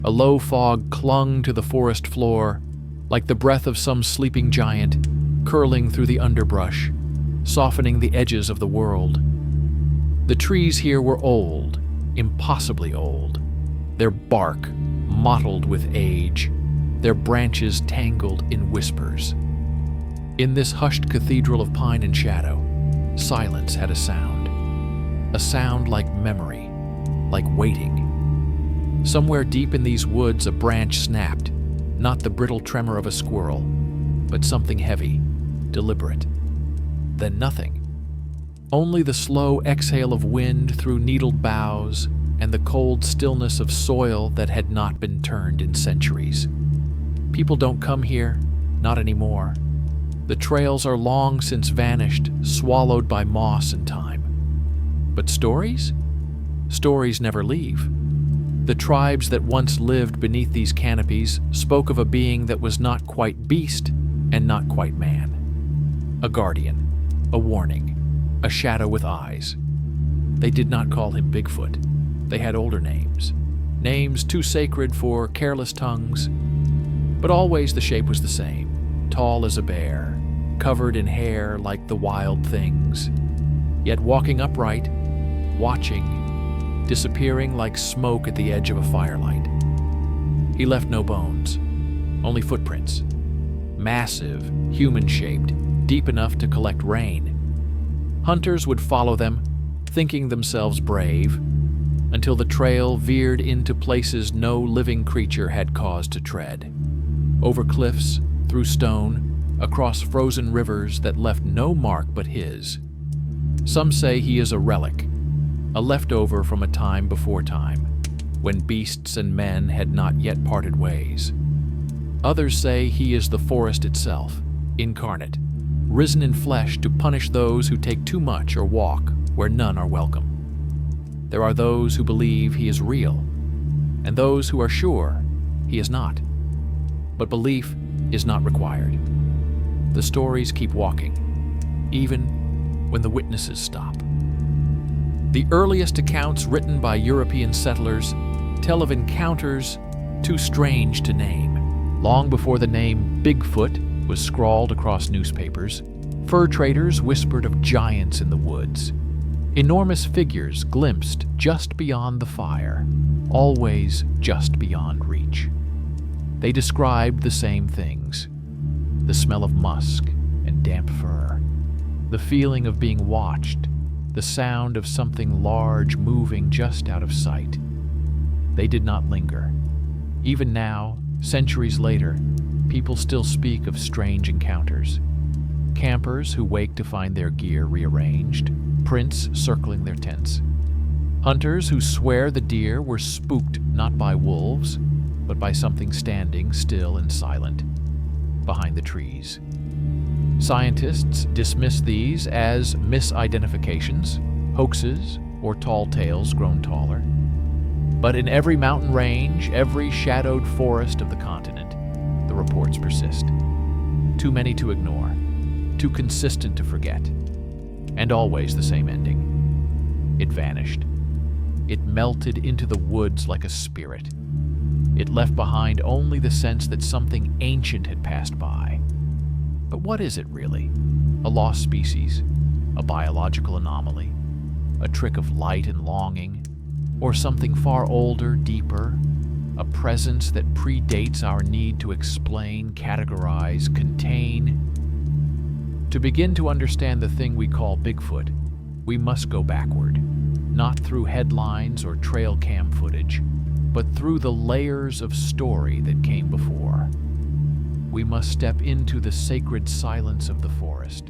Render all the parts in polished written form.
A low fog clung to the forest floor, like the breath of some sleeping giant, curling through the underbrush, softening the edges of the world. The trees here were old, impossibly old, their bark mottled with age, their branches tangled in whispers. In this hushed cathedral of pine and shadow, silence had a sound like memory, like waiting. Somewhere deep in these woods a branch snapped, not the brittle tremor of a squirrel, but something heavy, deliberate. Then nothing. Only the slow exhale of wind through needled boughs and the cold stillness of soil that had not been turned in centuries. People don't come here, not anymore. The trails are long since vanished, swallowed by moss and time. But stories? Stories never leave. The tribes that once lived beneath these canopies spoke of a being that was not quite beast and not quite man. A guardian, a warning, a shadow with eyes. They did not call him Bigfoot. They had older names, names too sacred for careless tongues. But always the shape was the same, tall as a bear, covered in hair like the wild things, yet walking upright, watching, disappearing like smoke at the edge of a firelight. He left no bones, only footprints, massive, human-shaped, deep enough to collect rain. Hunters would follow them, thinking themselves brave, until the trail veered into places no living creature had cause to tread. Over cliffs, through stone, across frozen rivers that left no mark but his. Some say he is a relic, a leftover from a time before time, when beasts and men had not yet parted ways. Others say he is the forest itself, incarnate, risen in flesh to punish those who take too much or walk where none are welcome. There are those who believe he is real, and those who are sure he is not. But belief is not required. The stories keep walking, even when the witnesses stop. The earliest accounts written by European settlers tell of encounters too strange to name. Long before the name Bigfoot was scrawled across newspapers, fur traders whispered of giants in the woods. Enormous figures glimpsed just beyond the fire, always just beyond reach. They described the same things: the smell of musk and damp fur, the feeling of being watched, the sound of something large moving just out of sight. They did not linger. Even now, centuries later, people still speak of strange encounters. Campers who wake to find their gear rearranged, prints circling their tents. Hunters who swear the deer were spooked not by wolves, but by something standing still and silent behind the trees. Scientists dismiss these as misidentifications, hoaxes, or tall tales grown taller. But in every mountain range, every shadowed forest of the continent, the reports persist. Too many to ignore, too consistent to forget, and always the same ending. It vanished. It melted into the woods like a spirit. It left behind only the sense that something ancient had passed by. But what is it really? A lost species? A biological anomaly? A trick of light and longing? Or something far older, deeper? A presence that predates our need to explain, categorize, contain? To begin to understand the thing we call Bigfoot, we must go backward, not through headlines or trail cam footage, but through the layers of story that came before. We must step into the sacred silence of the forest,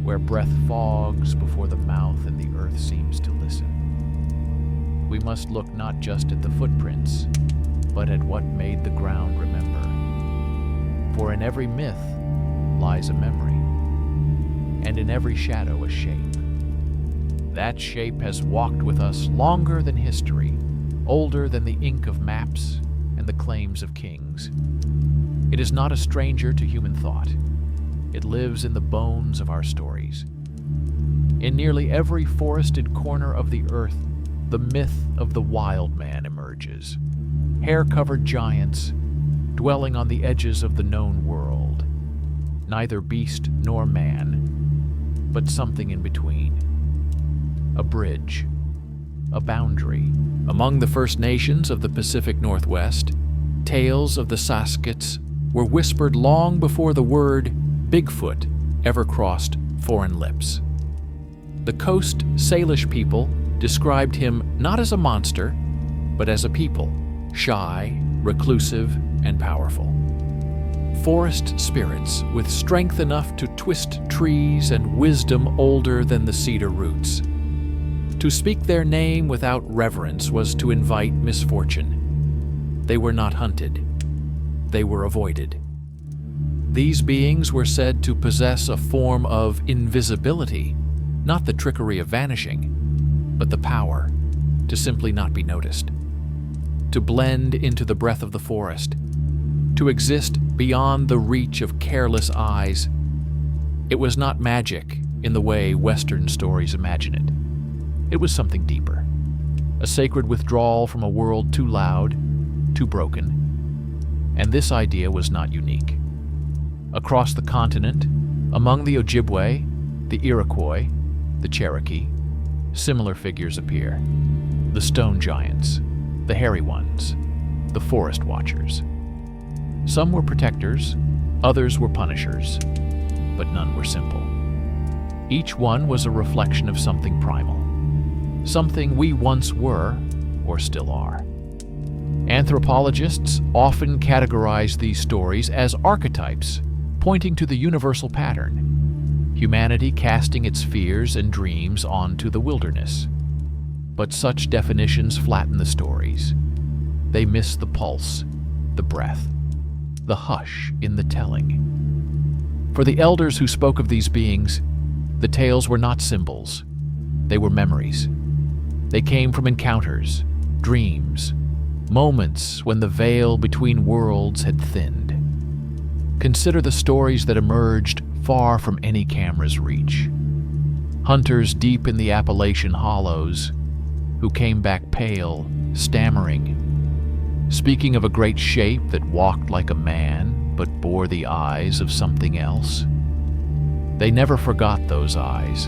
where breath fogs before the mouth and the earth seems to listen. We must look not just at the footprints, but at what made the ground remember. For in every myth lies a memory, and in every shadow a shape. That shape has walked with us longer than history, older than the ink of maps and the claims of kings. It is not a stranger to human thought. It lives in the bones of our stories. In nearly every forested corner of the earth, the myth of the Wildman emerges. hair-covered giants dwelling on the edges of the known world. Neither beast nor man, but something in between. A bridge, a boundary. Among the First Nations of the Pacific Northwest, tales of the Saskats were whispered long before the word Bigfoot ever crossed foreign lips. The Coast Salish people described him not as a monster, but as a people, shy, reclusive, and powerful. Forest spirits with strength enough to twist trees and wisdom older than the cedar roots. To speak their name without reverence was to invite misfortune. They were not hunted. They were avoided. These beings were said to possess a form of invisibility, not the trickery of vanishing, but the power to simply not be noticed, to blend into the breath of the forest, to exist beyond the reach of careless eyes. It was not magic in the way Western stories imagine it. It was something deeper, a sacred withdrawal from a world too loud, too broken. And this idea was not unique. Across the continent, among the Ojibwe, the Iroquois, the Cherokee, similar figures appear. The stone giants, the hairy ones, the forest watchers. Some were protectors, others were punishers, but none were simple. Each one was a reflection of something primal, something we once were or still are. Anthropologists often categorize these stories as archetypes, pointing to the universal pattern, humanity casting its fears and dreams onto the wilderness. But such definitions flatten the stories. They miss the pulse, the breath, the hush in the telling. For the elders who spoke of these beings, the tales were not symbols. They were memories. They came from encounters, dreams, moments when the veil between worlds had thinned. Consider the stories that emerged far from any camera's reach. Hunters deep in the Appalachian hollows who came back pale, stammering, speaking of a great shape that walked like a man but bore the eyes of something else. They never forgot those eyes.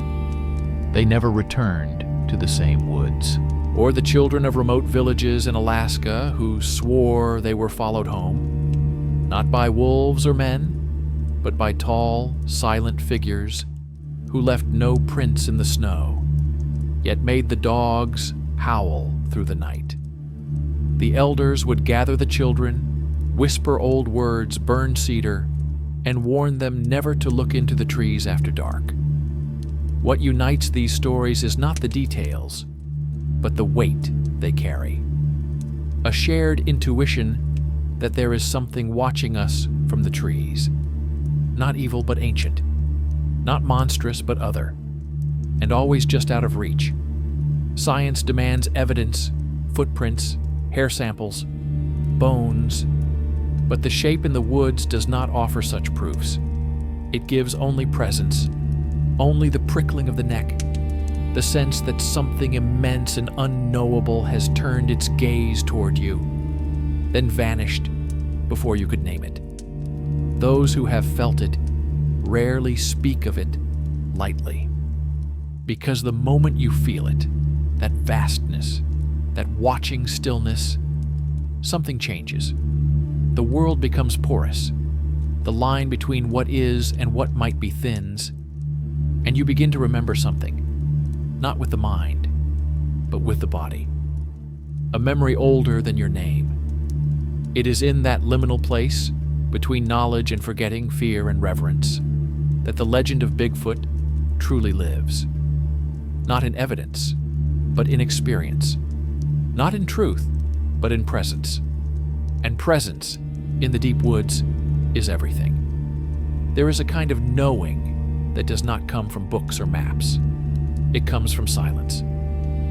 They never returned to the same woods. Or the children of remote villages in Alaska who swore they were followed home, not by wolves or men, but by tall, silent figures who left no prints in the snow, yet made the dogs howl through the night. The elders would gather the children, whisper old words, burn cedar, and warn them never to look into the trees after dark. What unites these stories is not the details, but the weight they carry. A shared intuition that there is something watching us from the trees. Not evil, but ancient. Not monstrous, but other. And always just out of reach. Science demands evidence, footprints, hair samples, bones. But the shape in the woods does not offer such proofs. It gives only presence, only the prickling of the neck, the sense that something immense and unknowable has turned its gaze toward you, then vanished before you could name it. Those who have felt it rarely speak of it lightly, because the moment you feel it, that vastness, that watching stillness, something changes. The world becomes porous. The line between what is and what might be thins, and you begin to remember something. Not with the mind, but with the body. A memory older than your name. It is in that liminal place, between knowledge and forgetting, fear and reverence, that the legend of Bigfoot truly lives. Not in evidence, but in experience. Not in truth, but in presence. And presence, in the deep woods, is everything. There is a kind of knowing that does not come from books or maps. It comes from silence,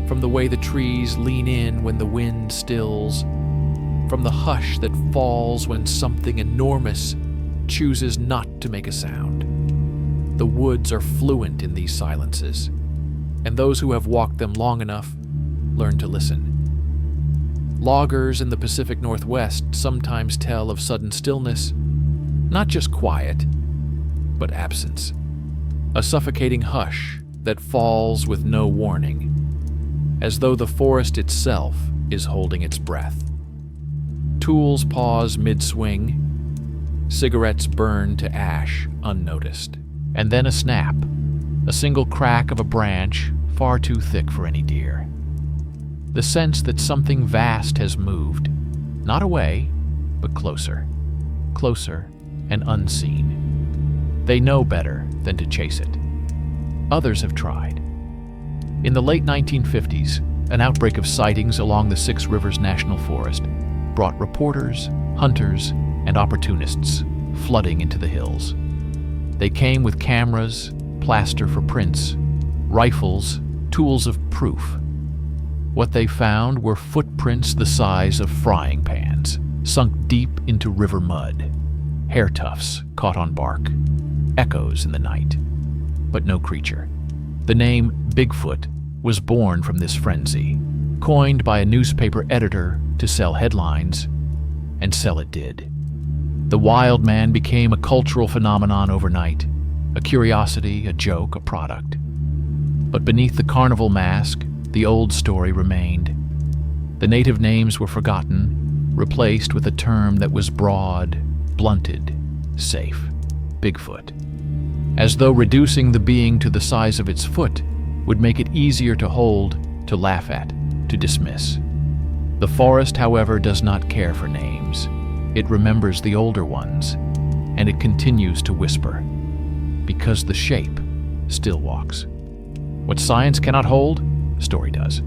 from the way the trees lean in when the wind stills, from the hush that falls when something enormous chooses not to make a sound. The woods are fluent in these silences, and those who have walked them long enough learn to listen. Loggers in the Pacific Northwest sometimes tell of sudden stillness, not just quiet, but absence. A suffocating hush that falls with no warning, as though the forest itself is holding its breath. Tools pause mid-swing, cigarettes burn to ash unnoticed. And then a snap, a single crack of a branch far too thick for any deer. The sense that something vast has moved, not away, but closer, closer and unseen. They know better than to chase it. Others have tried. In the late 1950s, an outbreak of sightings along the Six Rivers National Forest brought reporters, hunters, and opportunists flooding into the hills. They came with cameras, plaster for prints, rifles, tools of proof. What they found were footprints the size of frying pans, sunk deep into river mud, hair tufts caught on bark, echoes in the night, but no creature. The name Bigfoot was born from this frenzy, coined by a newspaper editor to sell headlines, and sell it did. The Wildman became a cultural phenomenon overnight, a curiosity, a joke, a product. But beneath the carnival mask, the old story remained. The native names were forgotten, replaced with a term that was broad, blunted, safe: Bigfoot. As though reducing the being to the size of its foot would make it easier to hold, to laugh at, to dismiss. The forest, however, does not care for names. It remembers the older ones, and it continues to whisper, because the shape still walks. What science cannot hold, story does.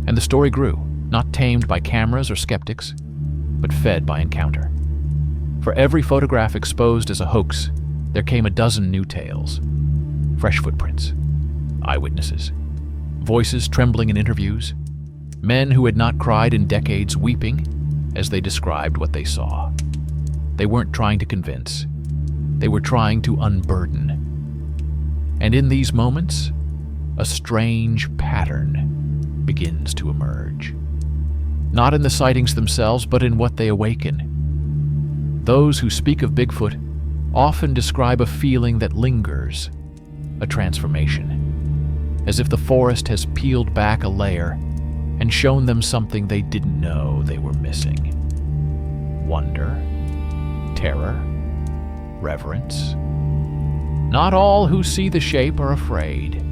And the story grew, not tamed by cameras or skeptics, but fed by encounter. For every photograph exposed as a hoax, there came a dozen new tales. Fresh footprints, eyewitnesses, voices trembling in interviews, men who had not cried in decades weeping as they described what they saw. They weren't trying to convince. They were trying to unburden. And in these moments, a strange pattern begins to emerge. Not in the sightings themselves, but in what they awaken. Those who speak of Bigfoot often describe a feeling that lingers, a transformation, as if the forest has peeled back a layer and shown them something they didn't know they were missing. Wonder, terror, reverence. Not all who see the shape are afraid.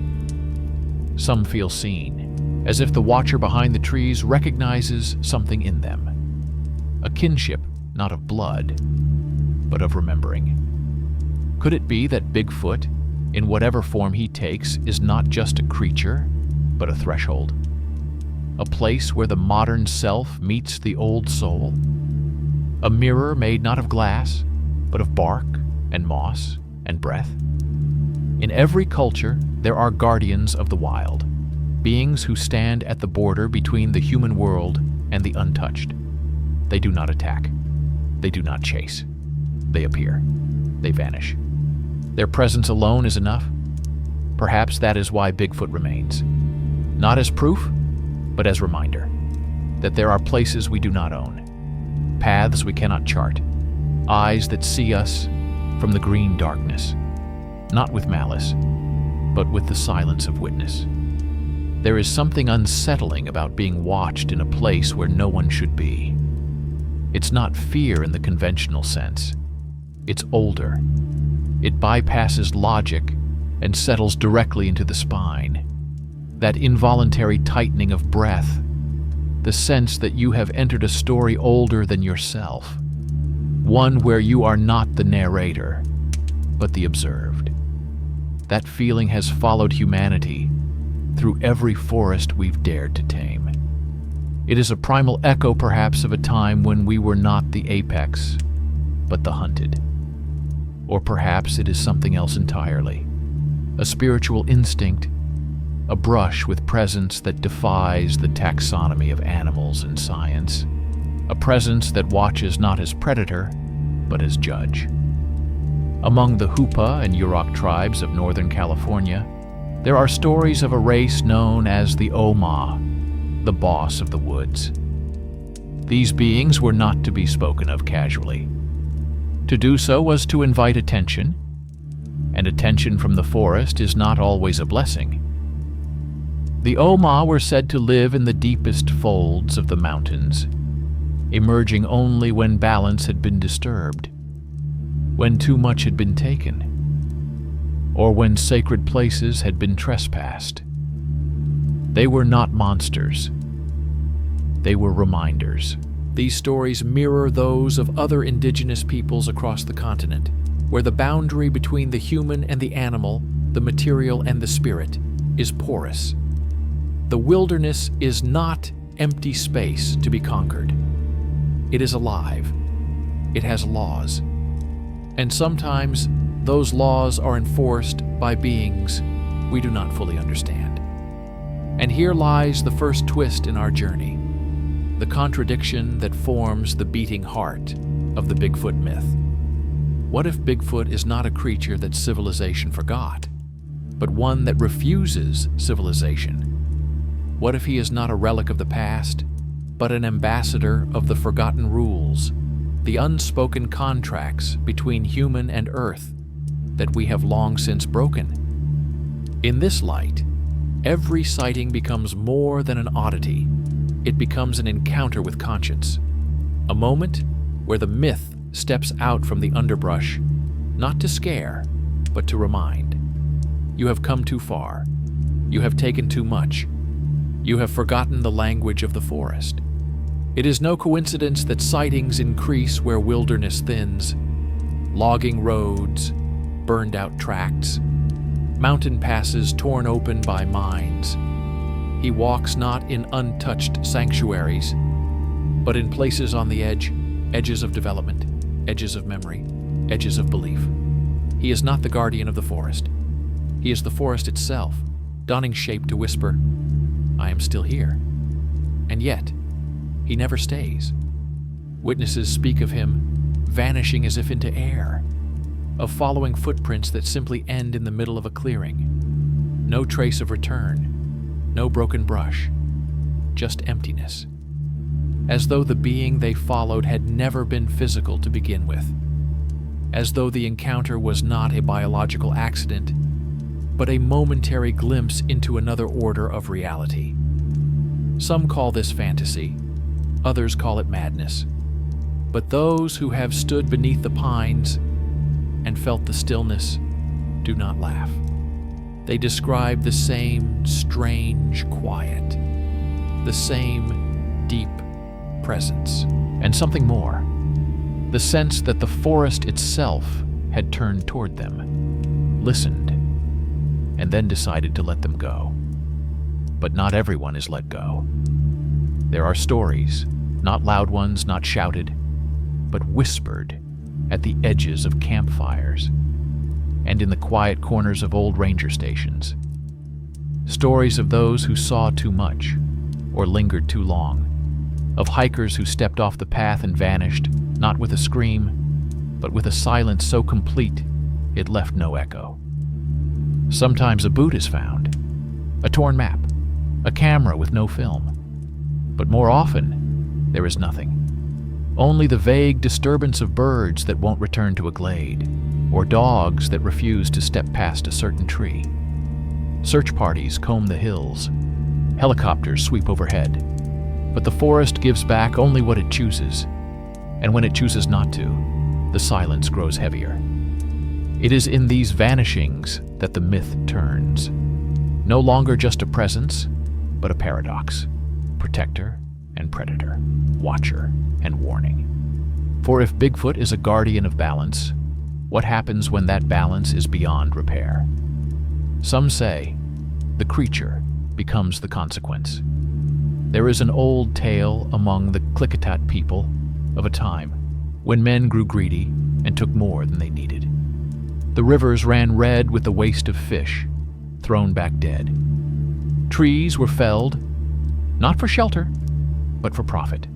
Some feel seen, as if the watcher behind the trees recognizes something in them. A kinship, not of blood, but of remembering. Could it be that Bigfoot, in whatever form he takes, is not just a creature, but a threshold? A place where the modern self meets the old soul? A mirror made not of glass, but of bark and moss and breath? In every culture, there are guardians of the wild, beings who stand at the border between the human world and the untouched. They do not attack. They do not chase. They appear. They vanish. Their presence alone is enough. Perhaps that is why Bigfoot remains. Not as proof, but as reminder that there are places we do not own, paths we cannot chart, eyes that see us from the green darkness, not with malice, but with the silence of witness. There is something unsettling about being watched in a place where no one should be. It's not fear in the conventional sense. It's older. It bypasses logic and settles directly into the spine. That involuntary tightening of breath, the sense that you have entered a story older than yourself, one where you are not the narrator, but the observed. That feeling has followed humanity through every forest we've dared to tame. It is a primal echo, perhaps, of a time when we were not the apex, but the hunted. Or perhaps it is something else entirely, a spiritual instinct, a brush with presence that defies the taxonomy of animals and science, a presence that watches not as predator, but as judge. Among the Hupa and Yurok tribes of Northern California, there are stories of a race known as the Oma, the boss of the woods. These beings were not to be spoken of casually. To do so was to invite attention, and attention from the forest is not always a blessing. The Oma were said to live in the deepest folds of the mountains, emerging only when balance had been disturbed, when too much had been taken, or when sacred places had been trespassed. They were not monsters. They were reminders. These stories mirror those of other indigenous peoples across the continent, where the boundary between the human and the animal, the material and the spirit, is porous. The wilderness is not empty space to be conquered. It is alive. It has laws. And sometimes those laws are enforced by beings we do not fully understand. And here lies the first twist in our journey, the contradiction that forms the beating heart of the Bigfoot myth. What if Bigfoot is not a creature that civilization forgot, but one that refuses civilization? What if he is not a relic of the past, but an ambassador of the forgotten rules, the unspoken contracts between human and earth that we have long since broken? In this light, every sighting becomes more than an oddity. It becomes an encounter with conscience, a moment where the myth steps out from the underbrush, not to scare, but to remind. You have come too far. You have taken too much. You have forgotten the language of the forest. It is no coincidence that sightings increase where wilderness thins. Logging roads, burned out tracts, mountain passes torn open by mines. He walks not in untouched sanctuaries, but in places on the edges of development, edges of memory, edges of belief. He is not the guardian of the forest. He is the forest itself, donning shape to whisper, "I am still here." And yet, he never stays. Witnesses speak of him vanishing as if into air, of following footprints that simply end in the middle of a clearing. No trace of return, no broken brush, just emptiness. As though the being they followed had never been physical to begin with. As though the encounter was not a biological accident, but a momentary glimpse into another order of reality. Some call this fantasy, others call it madness. But those who have stood beneath the pines and felt the stillness do not laugh. They describe the same strange quiet, the same deep presence, and something more, the sense that the forest itself had turned toward them, listened, and then decided to let them go. But not everyone is let go. There are stories, not loud ones, not shouted, but whispered at the edges of campfires and in the quiet corners of old ranger stations. Stories of those who saw too much or lingered too long, of hikers who stepped off the path and vanished, not with a scream, but with a silence so complete it left no echo. Sometimes a boot is found, a torn map, a camera with no film. But more often, there is nothing. Only the vague disturbance of birds that won't return to a glade, or dogs that refuse to step past a certain tree. Search parties comb the hills. Helicopters sweep overhead. But the forest gives back only what it chooses. And when it chooses not to, the silence grows heavier. It is in these vanishings that the myth turns. No longer just a presence, but a paradox. Protector and predator, watcher and warning. For if Bigfoot is a guardian of balance, what happens when that balance is beyond repair? Some say the creature becomes the consequence. There is an old tale among the Klickitat people of a time when men grew greedy and took more than they needed. The rivers ran red with the waste of fish, thrown back dead. Trees were felled, not for shelter, but for profit.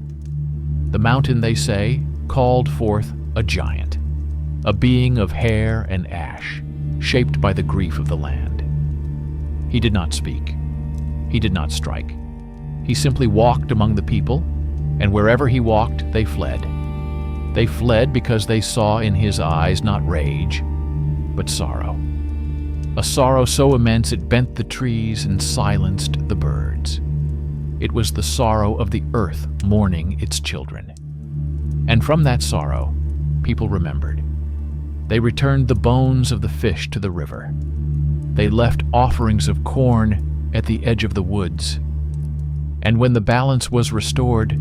The mountain, they say, called forth a giant, a being of hair and ash, shaped by the grief of the land. He did not speak. He did not strike. He simply walked among the people, and wherever he walked, they fled. They fled because they saw in his eyes not rage, but sorrow. A sorrow so immense it bent the trees and silenced the birds. It was the sorrow of the earth mourning its children. And from that sorrow, people remembered. They returned the bones of the fish to the river. They left offerings of corn at the edge of the woods. And when the balance was restored,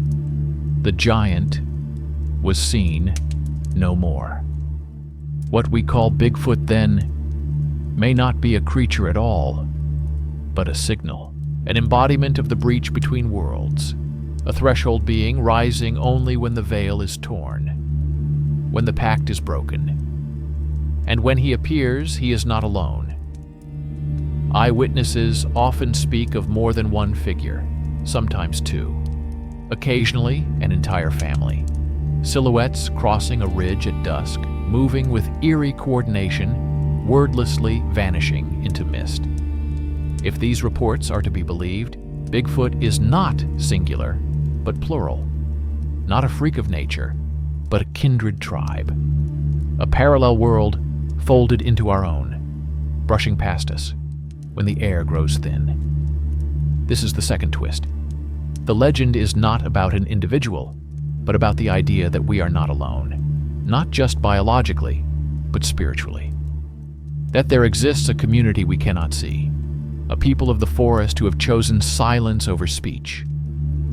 the giant was seen no more. What we call Bigfoot then may not be a creature at all, but a signal, an embodiment of the breach between worlds, a threshold being rising only when the veil is torn, when the pact is broken. And when he appears, he is not alone. Eyewitnesses often speak of more than one figure, sometimes two, occasionally an entire family. Silhouettes crossing a ridge at dusk, moving with eerie coordination, wordlessly vanishing into mist. If these reports are to be believed, Bigfoot is not singular, but plural. Not a freak of nature, but a kindred tribe. A parallel world folded into our own, brushing past us when the air grows thin. This is the second twist. The legend is not about an individual, but about the idea that we are not alone, not just biologically, but spiritually. That there exists a community we cannot see, a people of the forest who have chosen silence over speech,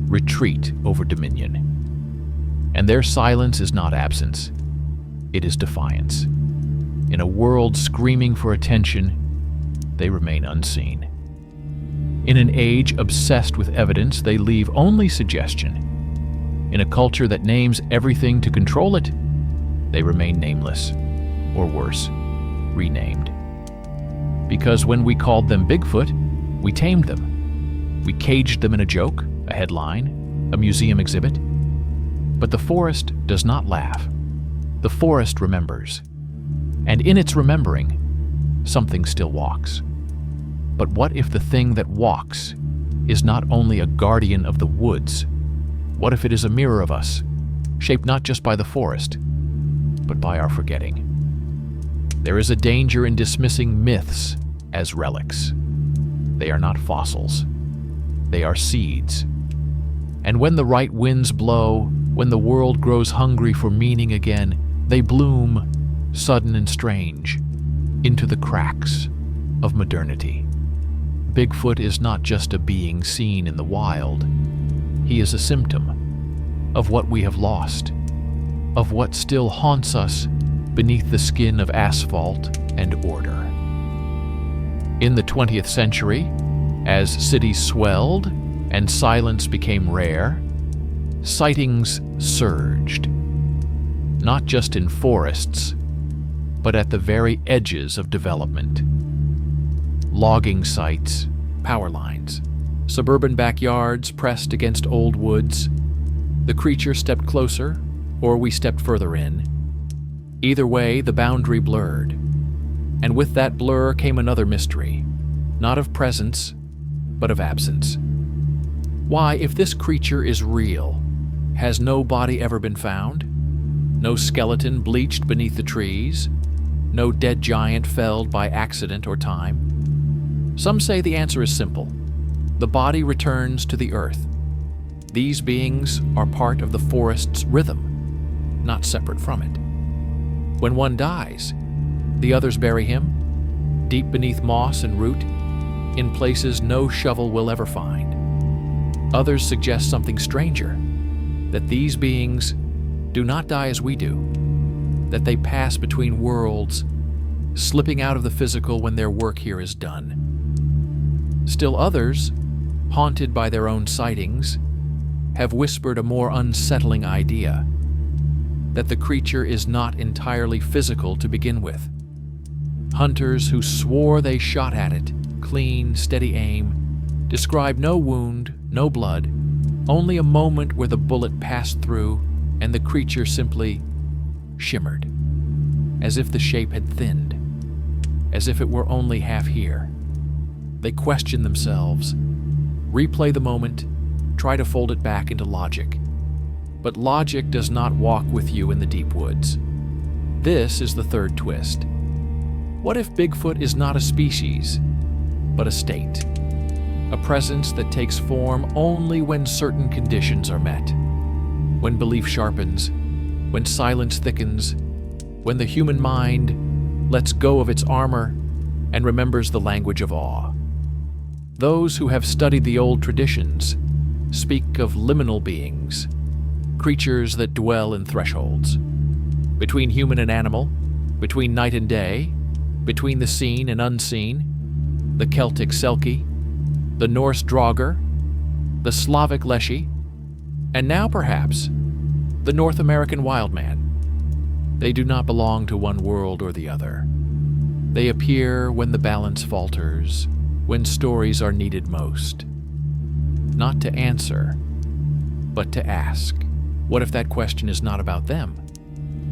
retreat over dominion. And their silence is not absence, it is defiance. In a world screaming for attention, they remain unseen. In an age obsessed with evidence, they leave only suggestion. In a culture that names everything to control it, they remain nameless, or worse, renamed. Because when we called them Bigfoot, we tamed them. We caged them in a joke, a headline, a museum exhibit. But the forest does not laugh. The forest remembers. And in its remembering, something still walks. But what if the thing that walks is not only a guardian of the woods? What if it is a mirror of us, shaped not just by the forest, but by our forgetting? There is a danger in dismissing myths as relics. They are not fossils. They are seeds. And when the right winds blow, when the world grows hungry for meaning again, they bloom, sudden and strange, into the cracks of modernity. Bigfoot is not just a being seen in the wild. He is a symptom of what we have lost, of what still haunts us beneath the skin of asphalt and order. In the 20th century, as cities swelled and silence became rare, sightings surged, not just in forests, but at the very edges of development. Logging sites, power lines, suburban backyards pressed against old woods. The creature stepped closer, or we stepped further in. Either way, the boundary blurred. And with that blur came another mystery, not of presence, but of absence. Why, if this creature is real, has no body ever been found? No skeleton bleached beneath the trees? No dead giant felled by accident or time? Some say the answer is simple. The body returns to the earth. These beings are part of the forest's rhythm, not separate from it. When one dies, the others bury him, deep beneath moss and root, in places no shovel will ever find. Others suggest something stranger, that these beings do not die as we do, that they pass between worlds, slipping out of the physical when their work here is done. Still others, haunted by their own sightings, have whispered a more unsettling idea, that the creature is not entirely physical to begin with. Hunters who swore they shot at it, clean, steady aim, describe no wound, no blood, only a moment where the bullet passed through and the creature simply shimmered, as if the shape had thinned, as if it were only half here. They question themselves, replay the moment, try to fold it back into logic. But logic does not walk with you in the deep woods. This is the third twist. What if Bigfoot is not a species, but a state? A presence that takes form only when certain conditions are met. When belief sharpens, when silence thickens, when the human mind lets go of its armor and remembers the language of awe. Those who have studied the old traditions speak of liminal beings, creatures that dwell in thresholds, between human and animal, between night and day, between the seen and unseen, the Celtic Selkie, the Norse Draugr, the Slavic Leshy, and now perhaps the North American Wildman. They do not belong to one world or the other. They appear when the balance falters, when stories are needed most. Not to answer, but to ask. What if that question is not about them,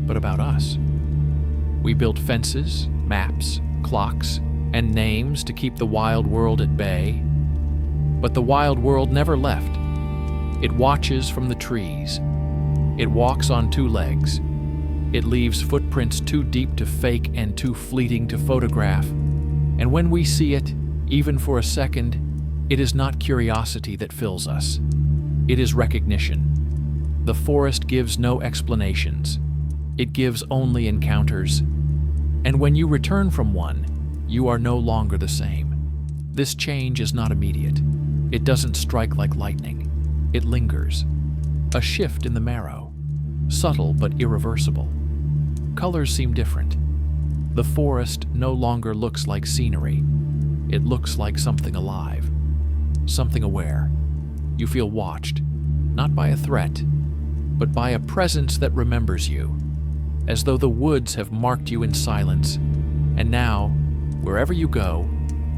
but about us? We built fences, maps, clocks, and names to keep the wild world at bay. But the wild world never left. It watches from the trees. It walks on two legs. It leaves footprints too deep to fake and too fleeting to photograph. And when we see it, even for a second, it is not curiosity that fills us. It is recognition. The forest gives no explanations. It gives only encounters. And when you return from one, you are no longer the same. This change is not immediate. It doesn't strike like lightning. It lingers. A shift in the marrow. Subtle but irreversible. Colors seem different. The forest no longer looks like scenery. It looks like something alive. Something aware. You feel watched, not by a threat, but by a presence that remembers you, as though the woods have marked you in silence, and now, wherever you go,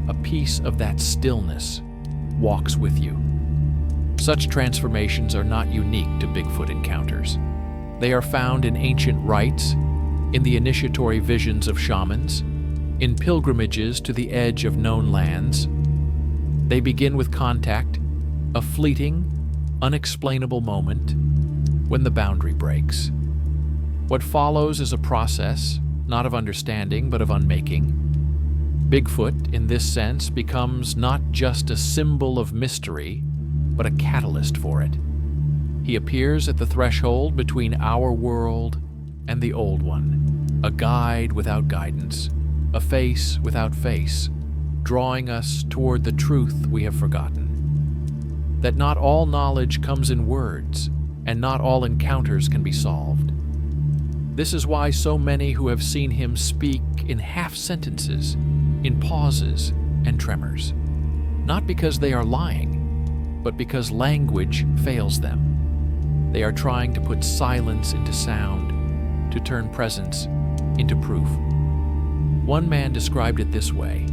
a piece of that stillness walks with you. Such transformations are not unique to Bigfoot encounters. They are found in ancient rites, in the initiatory visions of shamans, in pilgrimages to the edge of known lands. They begin with contact, a fleeting, unexplainable moment, when the boundary breaks. What follows is a process, not of understanding, but of unmaking. Bigfoot, in this sense, becomes not just a symbol of mystery, but a catalyst for it. He appears at the threshold between our world and the old one, a guide without guidance, a face without face, drawing us toward the truth we have forgotten. That not all knowledge comes in words, and not all encounters can be solved. This is why so many who have seen him speak in half sentences, in pauses and tremors. Not because they are lying, but because language fails them. They are trying to put silence into sound, to turn presence into proof. One man described it this way: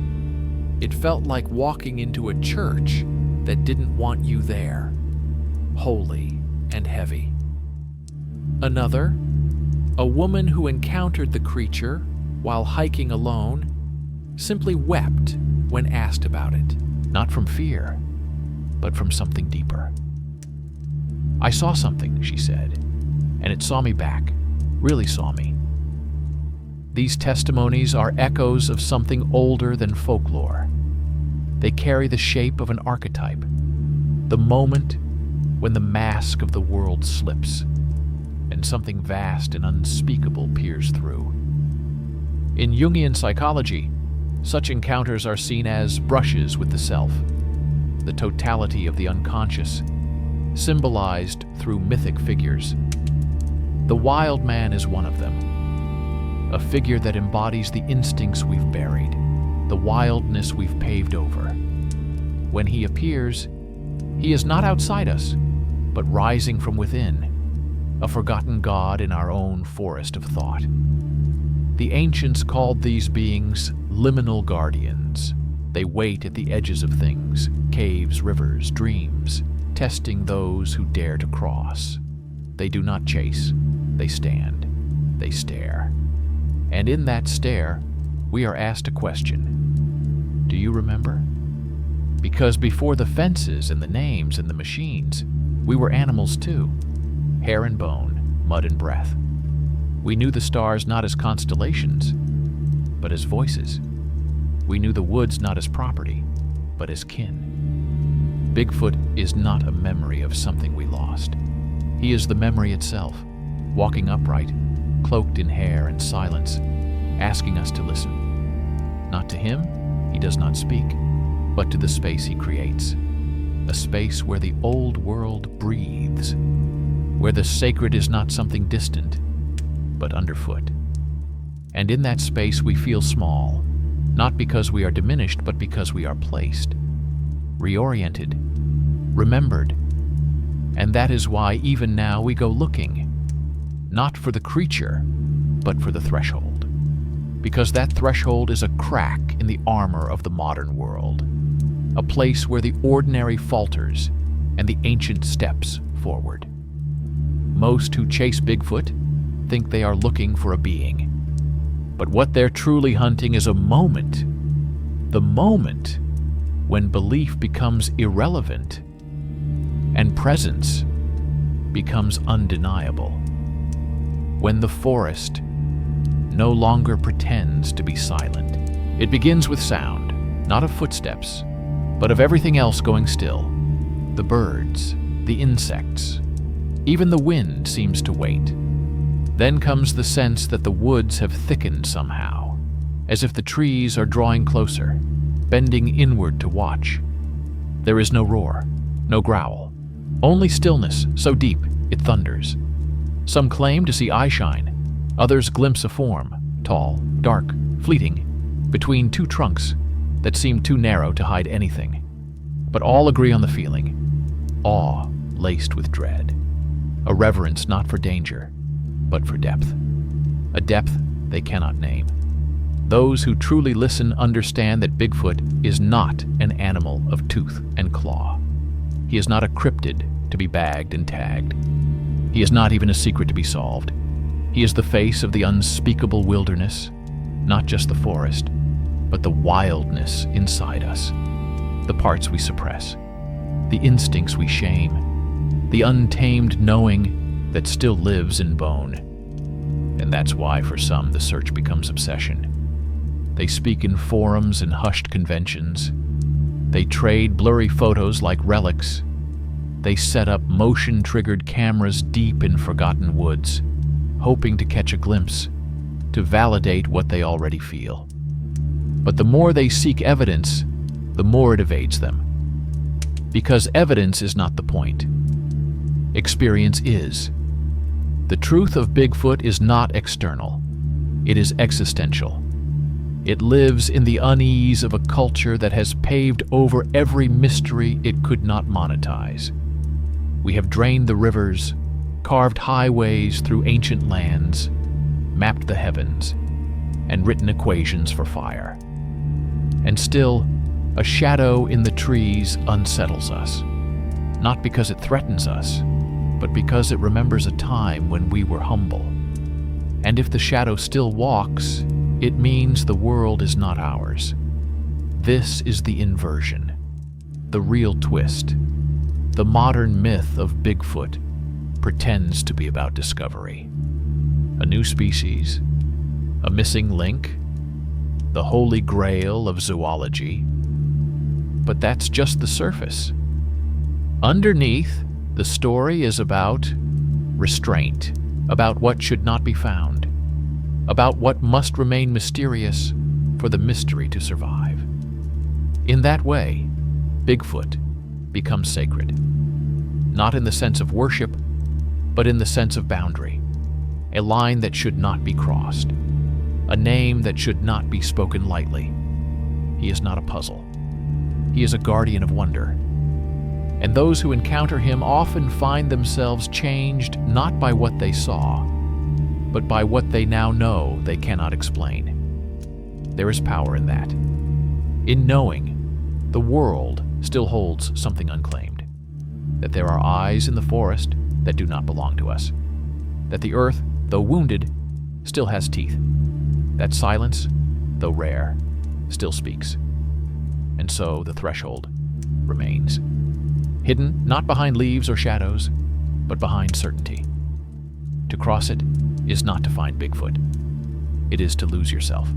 it felt like walking into a church that didn't want you there, holy and heavy. Another, a woman who encountered the creature while hiking alone, simply wept when asked about it, not from fear, but from something deeper. "I saw something," she said, "and it saw me back, really saw me." These testimonies are echoes of something older than folklore. They carry the shape of an archetype, the moment when the mask of the world slips, and something vast and unspeakable peers through. In Jungian psychology, such encounters are seen as brushes with the self, the totality of the unconscious, symbolized through mythic figures. The wild man is one of them, a figure that embodies the instincts we've buried, the wildness we've paved over. When he appears, he is not outside us, but rising from within, a forgotten god in our own forest of thought. The ancients called these beings liminal guardians. They wait at the edges of things, caves, rivers, dreams, testing those who dare to cross. They do not chase, they stand, they stare. And in that stare, we are asked a question. Do you remember? Because before the fences and the names and the machines, we were animals too. hair and bone, mud and breath. We knew the stars not as constellations, but as voices. We knew the woods not as property, but as kin. Bigfoot is not a memory of something we lost. He is the memory itself, walking upright, cloaked in hair and silence, asking us to listen. Not to him, he does not speak, but to the space he creates. A space where the old world breathes, where the sacred is not something distant, but underfoot. And in that space we feel small, not because we are diminished, but because we are placed, reoriented, remembered. And that is why even now we go looking, not for the creature, but for the threshold. Because that threshold is a crack in the armor of the modern world, a place where the ordinary falters and the ancient steps forward. Most who chase Bigfoot think they are looking for a being. But what they're truly hunting is a moment. The moment when belief becomes irrelevant and presence becomes undeniable. When the forest no longer pretends to be silent. It begins with sound, not of footsteps, but of everything else going still. The birds, the insects, even the wind seems to wait. Then comes the sense that the woods have thickened somehow, as if the trees are drawing closer, bending inward to watch. There is no roar, no growl, only stillness so deep it thunders. Some claim to see eyeshine, others glimpse a form, tall, dark, fleeting, between two trunks that seem too narrow to hide anything. But all agree on the feeling, awe laced with dread, a reverence not for danger, but for depth, a depth they cannot name. Those who truly listen understand that Bigfoot is not an animal of tooth and claw. He is not a cryptid to be bagged and tagged. He is not even a secret to be solved. He is the face of the unspeakable wilderness, not just the forest, but the wildness inside us, the parts we suppress, the instincts we shame, the untamed knowing that still lives in bone. And that's why for some the search becomes obsession. They speak in forums and hushed conventions. They trade blurry photos like relics. They set up motion-triggered cameras deep in forgotten woods, hoping to catch a glimpse, to validate what they already feel. But the more they seek evidence, the more it evades them. Because evidence is not the point. Experience is. The truth of Bigfoot is not external. It is existential. It lives in the unease of a culture that has paved over every mystery it could not monetize. We have drained the rivers, carved highways through ancient lands, mapped the heavens, and written equations for fire. And still, a shadow in the trees unsettles us, not because it threatens us, but because it remembers a time when we were humble. And if the shadow still walks, it means the world is not ours. This is the inversion, the real twist. The modern myth of Bigfoot pretends to be about discovery. A new species, a missing link, the holy grail of zoology. But that's just the surface. Underneath, the story is about restraint, about what should not be found, about what must remain mysterious for the mystery to survive. In that way, Bigfoot becomes sacred, not in the sense of worship, but in the sense of boundary, a line that should not be crossed, a name that should not be spoken lightly. He is not a puzzle. He is a guardian of wonder. And those who encounter him often find themselves changed not by what they saw, but by what they now know they cannot explain. There is power in that. In knowing the world still holds something unclaimed, that there are eyes in the forest that do not belong to us, that the earth, though wounded, still has teeth, that silence, though rare, still speaks. And so the threshold remains, hidden not behind leaves or shadows, but behind certainty. To cross it is not to find Bigfoot. It is to lose yourself.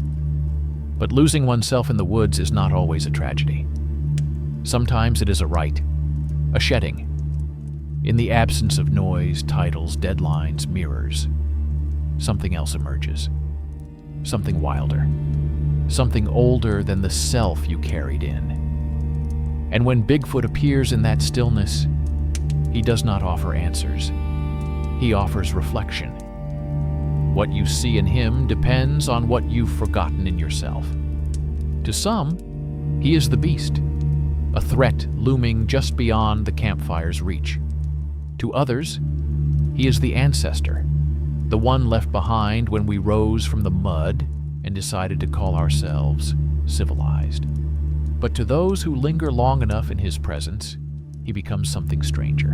But losing oneself in the woods is not always a tragedy. Sometimes it is a rite, a shedding. In the absence of noise, titles, deadlines, mirrors, something else emerges. Something wilder. Something older than the self you carried in. And when Bigfoot appears in that stillness, he does not offer answers. He offers reflection. What you see in him depends on what you've forgotten in yourself. To some, he is the beast, a threat looming just beyond the campfire's reach. To others, he is the ancestor, the one left behind when we rose from the mud and decided to call ourselves civilized. But to those who linger long enough in his presence, he becomes something stranger,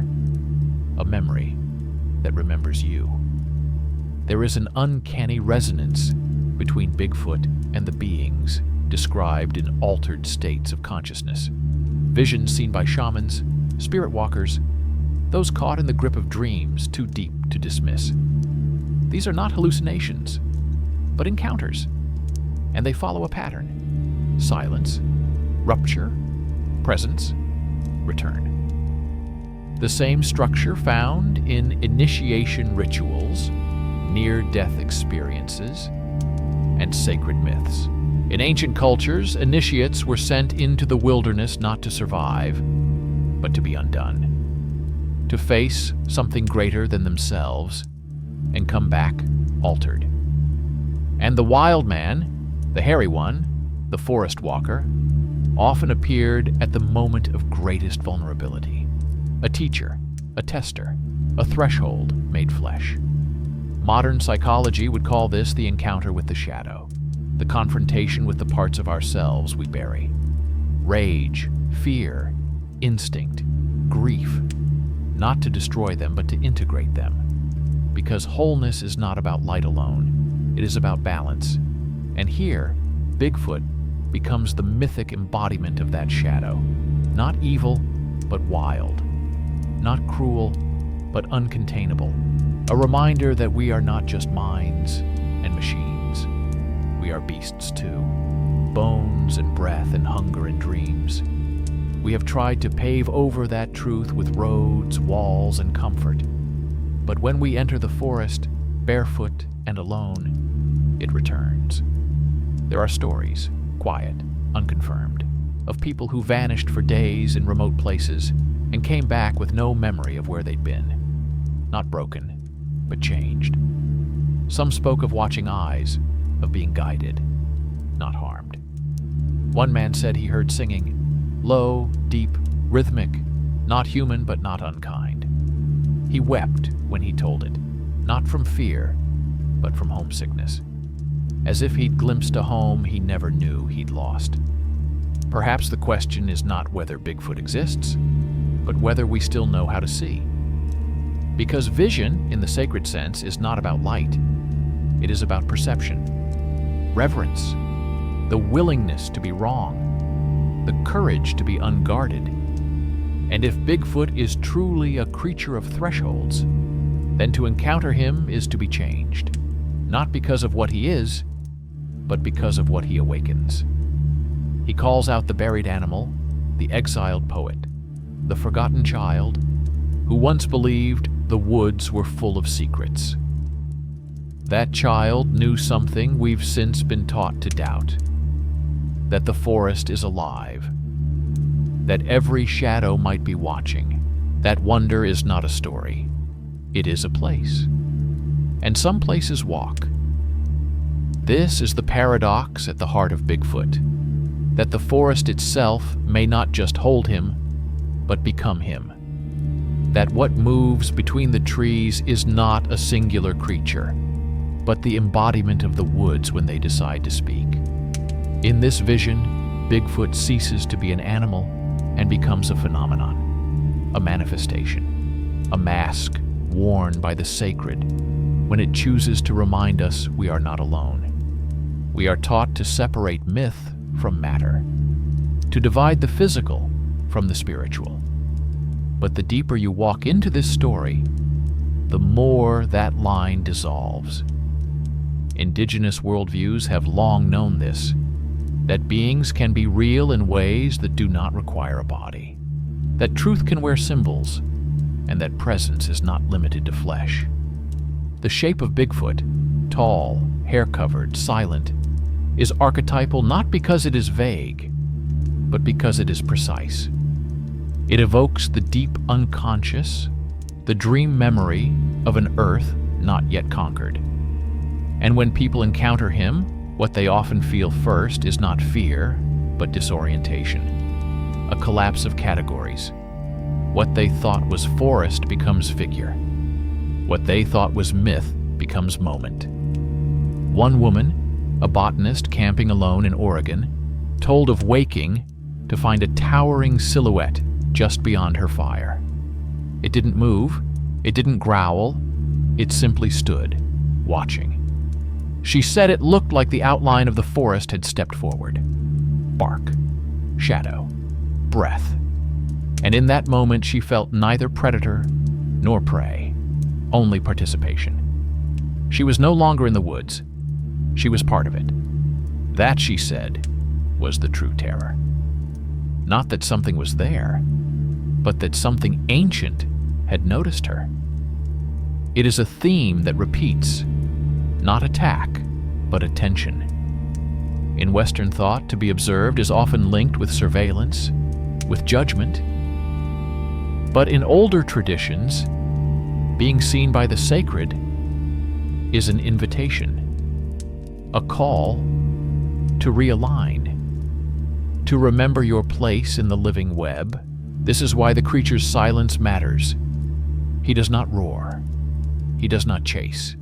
a memory that remembers you. There is an uncanny resonance between Bigfoot and the beings described in altered states of consciousness. Visions seen by shamans, spirit walkers, those caught in the grip of dreams too deep to dismiss. These are not hallucinations, but encounters, and they follow a pattern: silence, rupture, presence, return. The same structure found in initiation rituals, near-death experiences, and sacred myths. In ancient cultures, initiates were sent into the wilderness not to survive, but to be undone, to face something greater than themselves, and come back altered. And the Wildman, the hairy one, the forest walker, often appeared at the moment of greatest vulnerability. A teacher, a tester, a threshold made flesh. Modern psychology would call this the encounter with the shadow, the confrontation with the parts of ourselves we bury. Rage, fear, instinct, grief, not to destroy them, but to integrate them. Because wholeness is not about light alone, it is about balance. And here, Bigfoot becomes the mythic embodiment of that shadow. Not evil, but wild. Not cruel, but uncontainable. A reminder that we are not just minds and machines. We are beasts too. Bones and breath and hunger and dreams. We have tried to pave over that truth with roads, walls, and comfort. But when we enter the forest, barefoot and alone, it returns. There are stories, quiet, unconfirmed, of people who vanished for days in remote places and came back with no memory of where they'd been. Not broken, but changed. Some spoke of watching eyes, of being guided, not harmed. One man said he heard singing, low, deep, rhythmic, not human but not unkind. He wept when he told it, not from fear, but from homesickness, as if he'd glimpsed a home he never knew he'd lost. Perhaps the question is not whether Bigfoot exists, but whether we still know how to see. Because vision, in the sacred sense, is not about light. It is about perception, reverence, the willingness to be wrong, the courage to be unguarded. And if Bigfoot is truly a creature of thresholds, then to encounter him is to be changed, not because of what he is, but because of what he awakens. He calls out the buried animal, the exiled poet, the forgotten child, who once believed the woods were full of secrets. That child knew something we've since been taught to doubt, that the forest is alive, that every shadow might be watching. That wonder is not a story, it is a place. And some places walk. This is the paradox at the heart of Bigfoot, that the forest itself may not just hold him, but become him. That what moves between the trees is not a singular creature, but the embodiment of the woods when they decide to speak. In this vision, Bigfoot ceases to be an animal and becomes a phenomenon, a manifestation, a mask worn by the sacred when it chooses to remind us we are not alone. We are taught to separate myth from matter, to divide the physical from the spiritual. But the deeper you walk into this story, the more that line dissolves. Indigenous worldviews have long known this, that beings can be real in ways that do not require a body, that truth can wear symbols, and that presence is not limited to flesh. The shape of Bigfoot, tall, hair-covered, silent, is archetypal not because it is vague, but because it is precise. It evokes the deep unconscious, the dream memory of an earth not yet conquered. And when people encounter him, what they often feel first is not fear, but disorientation, a collapse of categories. What they thought was forest becomes figure. What they thought was myth becomes moment. One woman, a botanist camping alone in Oregon, told of waking to find a towering silhouette just beyond her fire. It didn't move, it didn't growl, it simply stood, watching. She said it looked like the outline of the forest had stepped forward. Bark, shadow, breath. And in that moment she felt neither predator nor prey, only participation. She was no longer in the woods. She was part of it. That, she said, was the true terror. Not that something was there, but that something ancient had noticed her. It is a theme that repeats, not attack, but attention. In Western thought, to be observed is often linked with surveillance, with judgment. But in older traditions, being seen by the sacred is an invitation, a call to realign, to remember your place in the living web. This is why the creature's silence matters. He does not roar. He does not chase.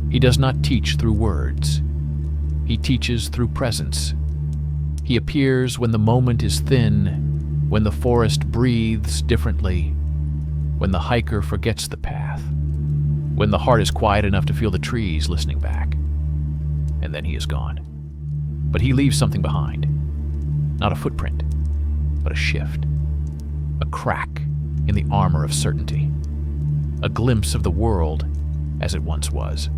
He does not teach through words. He teaches through presence. He appears when the moment is thin, when the forest breathes differently, when the hiker forgets the path, when the heart is quiet enough to feel the trees listening back. And then he is gone. But he leaves something behind. Not a footprint, but a shift. A crack in the armor of certainty. A glimpse of the world as it once was.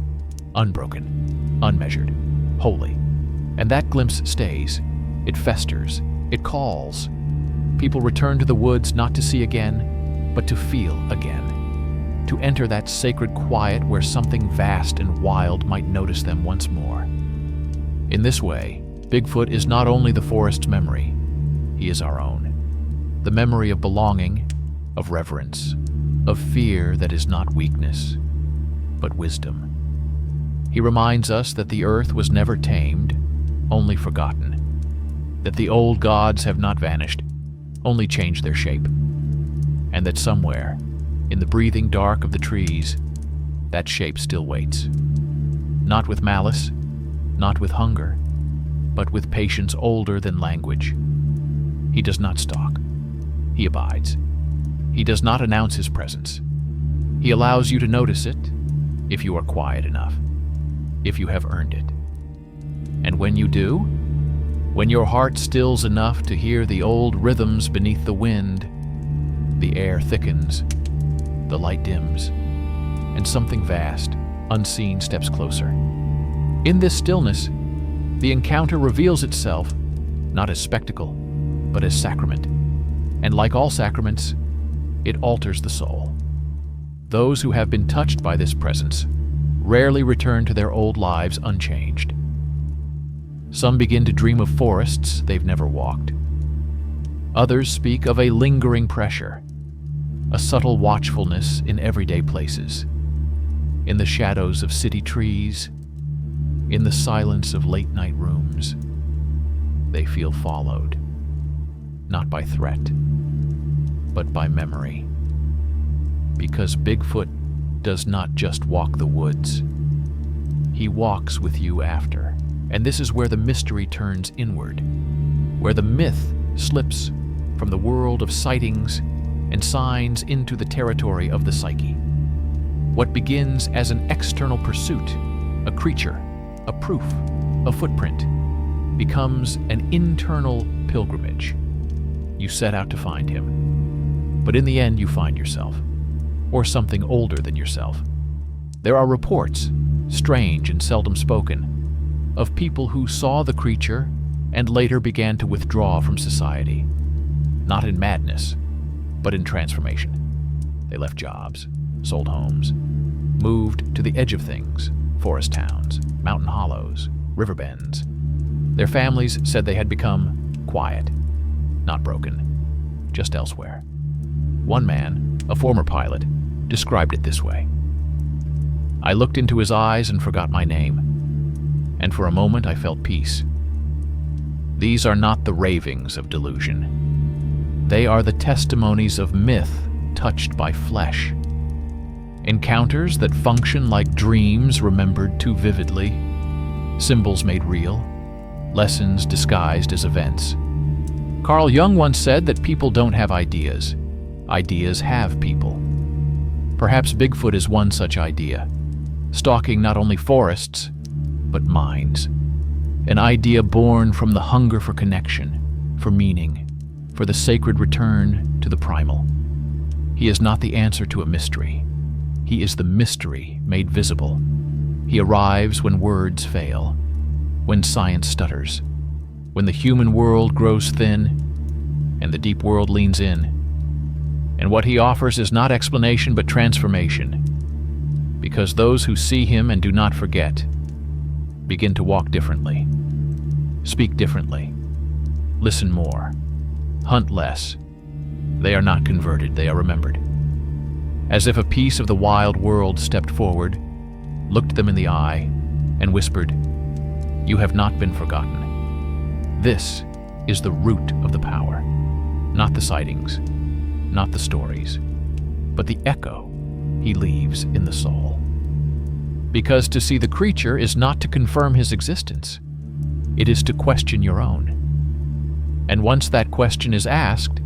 Unbroken, unmeasured, holy. And that glimpse stays. It festers. It calls. People return to the woods not to see again, but to feel again. To enter that sacred quiet where something vast and wild might notice them once more. In this way, Bigfoot is not only the forest's memory, he is our own. The memory of belonging, of reverence, of fear that is not weakness, but wisdom. He reminds us that the earth was never tamed, only forgotten. That the old gods have not vanished, only changed their shape. And that somewhere, in the breathing dark of the trees, that shape still waits. Not with malice, not with hunger, but with patience older than language. He does not stalk. He abides. He does not announce his presence. He allows you to notice it, if you are quiet enough, if you have earned it. And when you do, when your heart stills enough to hear the old rhythms beneath the wind, the air thickens, the light dims, and something vast, unseen steps closer. In this stillness, the encounter reveals itself not as spectacle, but as sacrament. And like all sacraments, it alters the soul. Those who have been touched by this presence rarely return to their old lives unchanged. Some begin to dream of forests they've never walked. Others speak of a lingering pressure, a subtle watchfulness in everyday places, in the shadows of city trees, in the silence of late-night rooms. They feel followed, not by threat, but by memory. Because Bigfoot does not just walk the woods. He walks with you after. And this is where the mystery turns inward, where the myth slips from the world of sightings and signs into the territory of the psyche. What begins as an external pursuit, a creature, a proof, a footprint, becomes an internal pilgrimage. You set out to find him, but in the end you find yourself. or something older than yourself. There are reports, strange and seldom spoken, of people who saw the creature and later began to withdraw from society. Not in madness, but in transformation. They left jobs, sold homes, moved to the edge of things, forest towns, mountain hollows, river bends. Their families said they had become quiet, not broken, just elsewhere. One man, a former pilot, described it this way. I looked into his eyes and forgot my name, and for a moment I felt peace. These are not the ravings of delusion. They are the testimonies of myth touched by flesh. Encounters that function like dreams remembered too vividly, symbols made real, lessons disguised as events. Carl Jung once said that people don't have ideas. Ideas have people. Perhaps Bigfoot is one such idea, stalking not only forests, but minds. An idea born from the hunger for connection, for meaning, for the sacred return to the primal. He is not the answer to a mystery. He is the mystery made visible. He arrives when words fail, when science stutters, when the human world grows thin and the deep world leans in. And what he offers is not explanation but transformation, because those who see him and do not forget begin to walk differently, speak differently, listen more, hunt less. They are not converted, they are remembered. As if a piece of the wild world stepped forward, looked them in the eye, and whispered, "You have not been forgotten." This is the root of the power, not the sightings, not the stories, but the echo he leaves in the soul. Because to see the creature is not to confirm his existence. It is to question your own. And once that question is asked,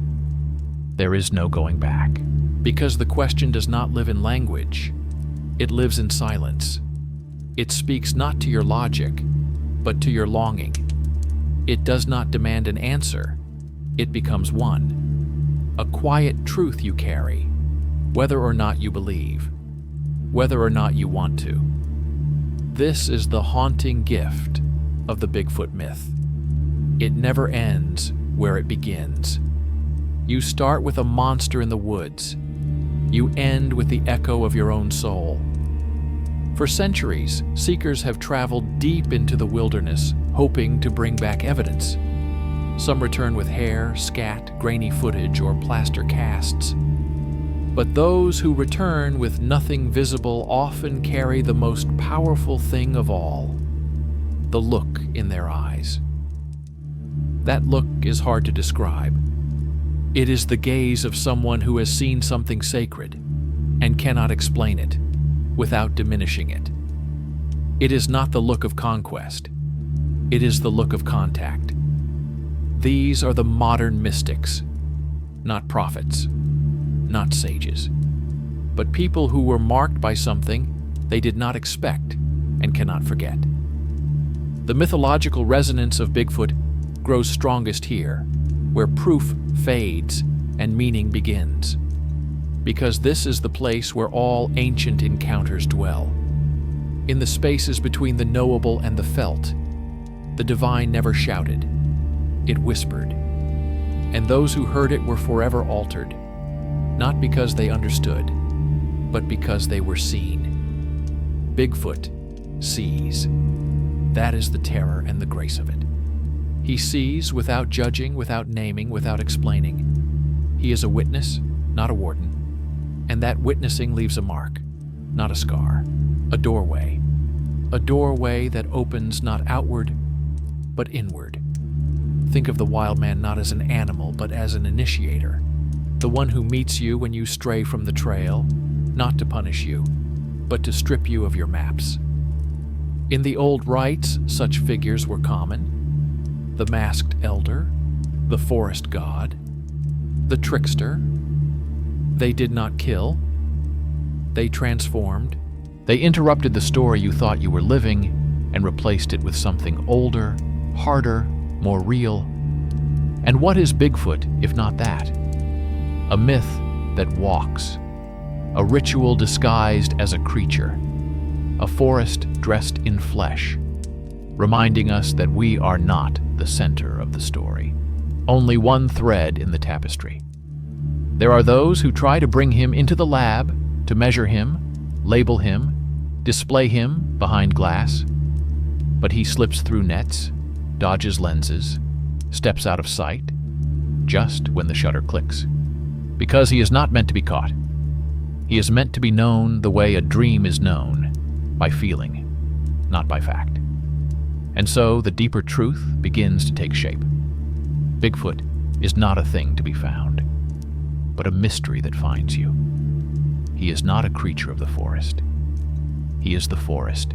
there is no going back. Because the question does not live in language, it lives in silence. It speaks not to your logic, but to your longing. It does not demand an answer, it becomes one. A quiet truth you carry, whether or not you believe, whether or not you want to. This is the haunting gift of the Bigfoot myth. It never ends where it begins. You start with a monster in the woods. You end with the echo of your own soul. For centuries, seekers have traveled deep into the wilderness, hoping to bring back evidence. Some return with hair, scat, grainy footage, or plaster casts. But those who return with nothing visible often carry the most powerful thing of all, the look in their eyes. That look is hard to describe. It is the gaze of someone who has seen something sacred and cannot explain it without diminishing it. It is not the look of conquest. It is the look of contact. These are the modern mystics, not prophets, not sages, but people who were marked by something they did not expect and cannot forget. The mythological resonance of Bigfoot grows strongest here, where proof fades and meaning begins, because this is the place where all ancient encounters dwell. In the spaces between the knowable and the felt, the divine never shouted, it whispered, and those who heard it were forever altered, not because they understood, but because they were seen. Bigfoot sees. That is the terror and the grace of it. He sees without judging, without naming, without explaining. He is a witness, not a warden, and that witnessing leaves a mark, not a scar, a doorway that opens not outward, but inward. Think of the Wildman not as an animal, but as an initiator, the one who meets you when you stray from the trail, not to punish you, but to strip you of your maps. In the old rites, such figures were common. The masked elder, the forest god, the trickster. They did not kill. They transformed. They interrupted the story you thought you were living and replaced it with something older, harder, more real. And what is Bigfoot if not that? A myth that walks, a ritual disguised as a creature, a forest dressed in flesh, reminding us that we are not the center of the story, only one thread in the tapestry. There are those who try to bring him into the lab, to measure him, label him, display him behind glass, but he slips through nets, dodges lenses, steps out of sight, just when the shutter clicks. Because he is not meant to be caught. He is meant to be known the way a dream is known, by feeling, not by fact. And so the deeper truth begins to take shape. Bigfoot is not a thing to be found, but a mystery that finds you. He is not a creature of the forest. He is the forest,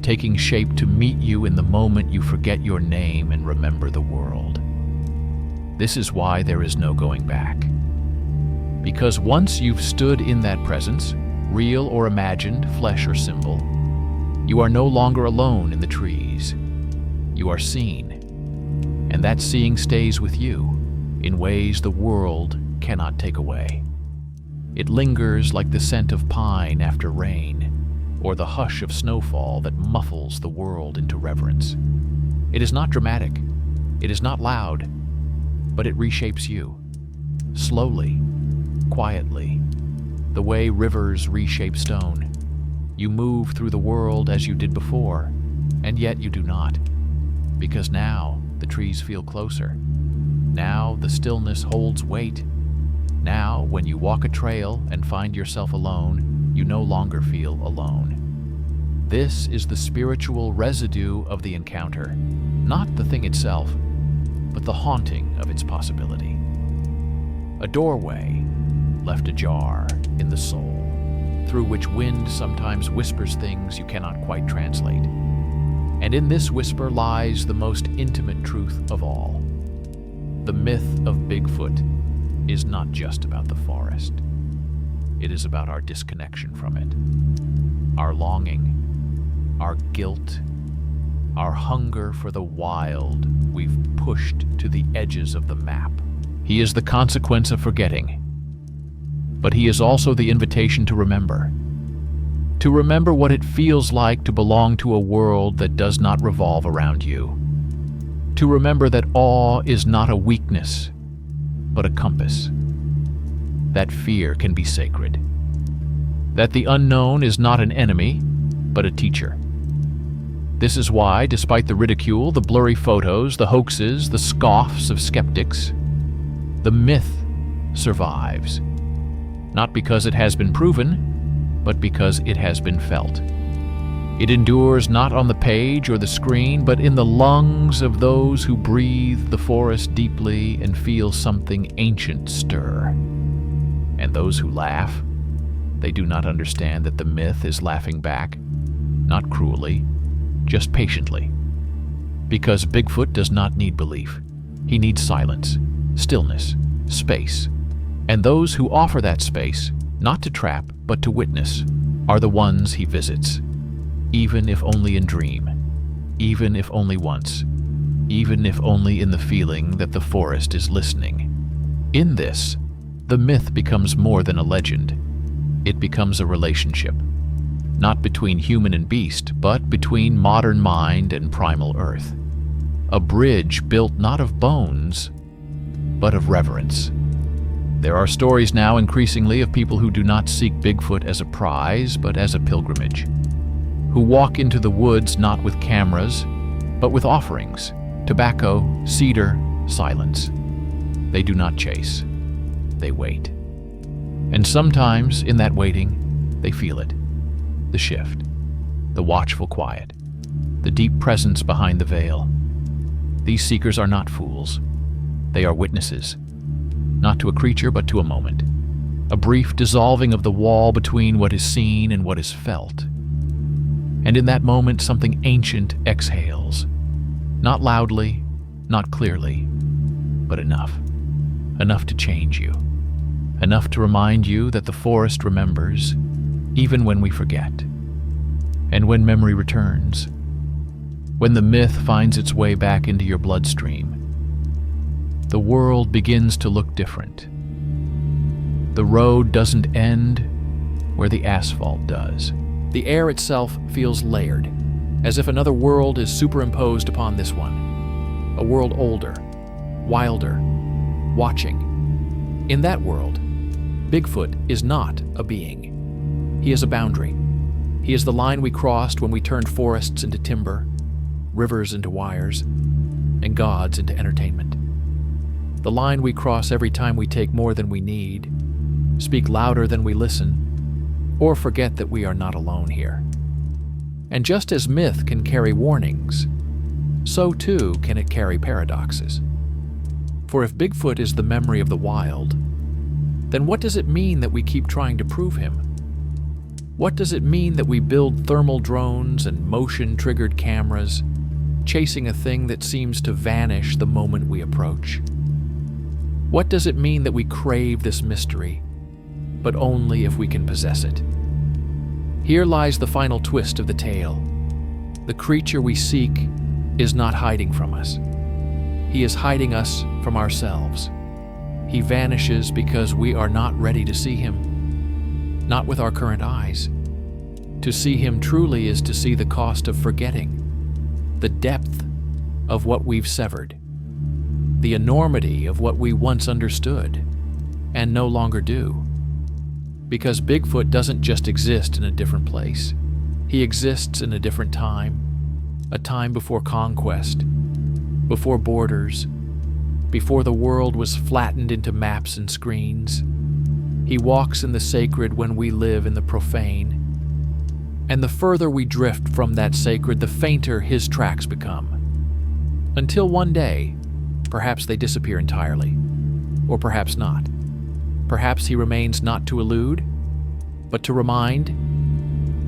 taking shape to meet you in the moment you forget your name and remember the world. This is why there is no going back. Because once you've stood in that presence, real or imagined, flesh or symbol, you are no longer alone in the trees. You are seen, and that seeing stays with you in ways the world cannot take away. It lingers like the scent of pine after rain, or the hush of snowfall that muffles the world into reverence. It is not dramatic, it is not loud, but it reshapes you, slowly, quietly, the way rivers reshape stone. You move through the world as you did before, and yet you do not, because now the trees feel closer. Now the stillness holds weight. Now, when you walk a trail and find yourself alone, you no longer feel alone. This is the spiritual residue of the encounter, not the thing itself, but the haunting of its possibility. A doorway left ajar in the soul, through which wind sometimes whispers things you cannot quite translate. And in this whisper lies the most intimate truth of all. The myth of Bigfoot is not just about the forest. It is about our disconnection from it, our longing, our guilt, our hunger for the wild we've pushed to the edges of the map. He is the consequence of forgetting, but he is also the invitation to remember what it feels like to belong to a world that does not revolve around you, to remember that awe is not a weakness, but a compass, that fear can be sacred, that the unknown is not an enemy, but a teacher. This is why, despite the ridicule, the blurry photos, the hoaxes, the scoffs of skeptics, the myth survives, not because it has been proven, but because it has been felt. It endures not on the page or the screen, but in the lungs of those who breathe the forest deeply and feel something ancient stir. And those who laugh, they do not understand that the myth is laughing back, not cruelly, just patiently. Because Bigfoot does not need belief. He needs silence, stillness, space. And those who offer that space, not to trap, but to witness, are the ones he visits, even if only in dream, even if only once, even if only in the feeling that the forest is listening. In this, the myth becomes more than a legend. It becomes a relationship, not between human and beast, but between modern mind and primal earth. A bridge built not of bones, but of reverence. There are stories now increasingly of people who do not seek Bigfoot as a prize, but as a pilgrimage, who walk into the woods not with cameras, but with offerings, tobacco, cedar, silence. They do not chase, they wait. And sometimes, in that waiting, they feel it, the shift, the watchful quiet, the deep presence behind the veil. These seekers are not fools. They are witnesses, not to a creature, but to a moment, a brief dissolving of the wall between what is seen and what is felt. And in that moment, something ancient exhales, not loudly, not clearly, but enough to change you, enough to remind you that the forest remembers, even when we forget. And when memory returns, when the myth finds its way back into your bloodstream, the world begins to look different. The road doesn't end, where the asphalt does. The air itself feels layered, as if another world is superimposed upon this one. A world older, wilder, watching. In that world, Bigfoot is not a being. He is a boundary. He is the line we crossed when we turned forests into timber, rivers into wires, and gods into entertainment. The line we cross every time we take more than we need, speak louder than we listen, or forget that we are not alone here. And just as myth can carry warnings, so too can it carry paradoxes. For if Bigfoot is the memory of the wild, then what does it mean that we keep trying to prove him? What does it mean that we build thermal drones and motion-triggered cameras, chasing a thing that seems to vanish the moment we approach? What does it mean that we crave this mystery, but only if we can possess it? Here lies the final twist of the tale. The creature we seek is not hiding from us. He is hiding us from ourselves. He vanishes because we are not ready to see him, not with our current eyes. To see him truly is to see the cost of forgetting, the depth of what we've severed, the enormity of what we once understood and no longer do. Because Bigfoot doesn't just exist in a different place. He exists in a different time, a time before conquest, before borders, before the world was flattened into maps and screens. He walks in the sacred when we live in the profane. And the further we drift from that sacred, the fainter his tracks become. Until one day, perhaps they disappear entirely, or perhaps not. Perhaps he remains not to elude, but to remind,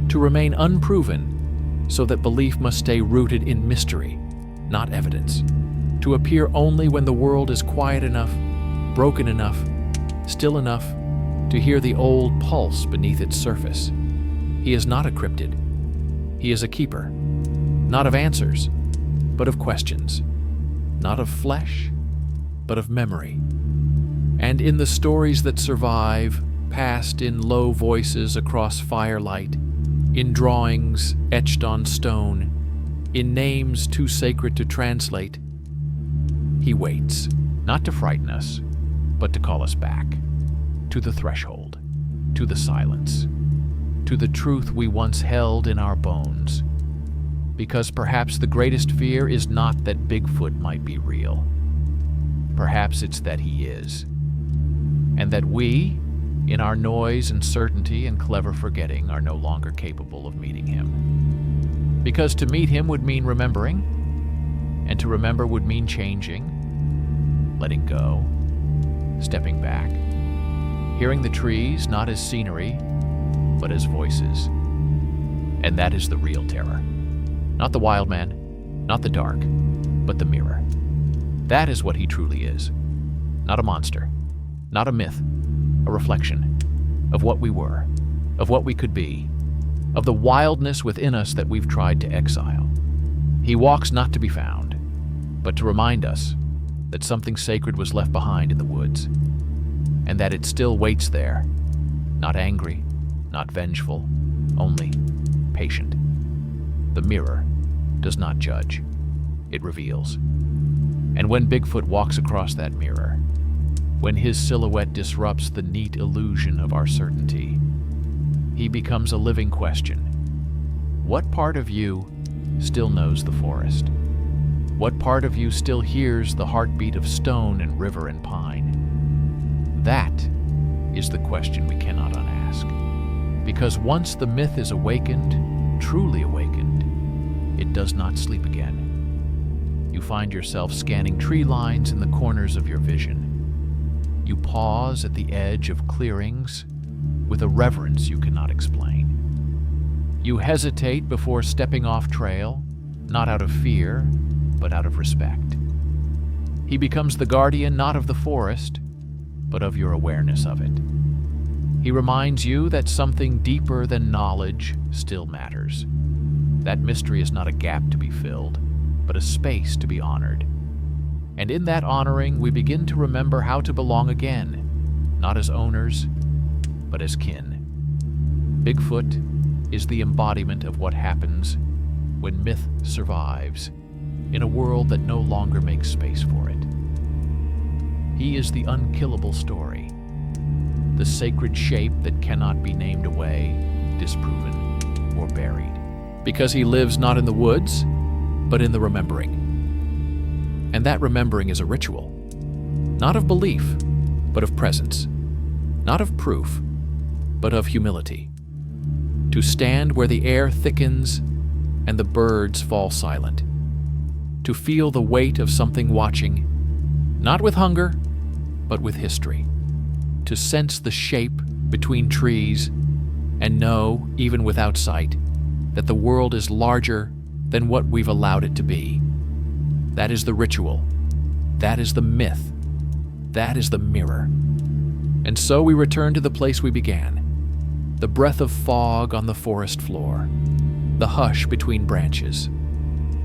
to remain unproven, so that belief must stay rooted in mystery, not evidence. To appear only when the world is quiet enough, broken enough, still enough to hear the old pulse beneath its surface. He is not a cryptid. He is a keeper, not of answers, but of questions, not of flesh, but of memory. And in the stories that survive, passed in low voices across firelight, in drawings etched on stone, in names too sacred to translate, he waits, not to frighten us, but to call us back, to the threshold, to the silence, to the truth we once held in our bones. Because perhaps the greatest fear is not that Bigfoot might be real. Perhaps it's that he is. And that we, in our noise and certainty and clever forgetting, are no longer capable of meeting him. Because to meet him would mean remembering, and to remember would mean changing, letting go, stepping back, hearing the trees not as scenery, but as voices. And that is the real terror. Not the Wildman, not the dark, but the mirror. That is what he truly is. Not a monster, not a myth, a reflection of what we were, of what we could be, of the wildness within us that we've tried to exile. He walks not to be found, but to remind us that something sacred was left behind in the woods, and that it still waits there, not angry, not vengeful, only patient. The mirror does not judge, it reveals. And when Bigfoot walks across that mirror, when his silhouette disrupts the neat illusion of our certainty, he becomes a living question. What part of you still knows the forest? What part of you still hears the heartbeat of stone and river and pine? That is the question we cannot unask. Because once the myth is awakened, truly awakened, it does not sleep again. You find yourself scanning tree lines in the corners of your vision. You pause at the edge of clearings with a reverence you cannot explain. You hesitate before stepping off trail, not out of fear, but out of respect. He becomes the guardian not of the forest, but of your awareness of it. He reminds you that something deeper than knowledge still matters. That mystery is not a gap to be filled, but a space to be honored. And in that honoring, we begin to remember how to belong again, not as owners, but as kin. Bigfoot is the embodiment of what happens when myth survives in a world that no longer makes space for it. He is the unkillable story, the sacred shape that cannot be named away, disproven, or buried, because he lives not in the woods, but in the remembering. And that remembering is a ritual, not of belief, but of presence, not of proof, but of humility. To stand where the air thickens and the birds fall silent. To feel the weight of something watching, not with hunger, but with history. To sense the shape between trees and know, even without sight, that the world is larger than what we've allowed it to be. That is the ritual. That is the myth. That is the mirror. And so we return to the place we began. The breath of fog on the forest floor. The hush between branches.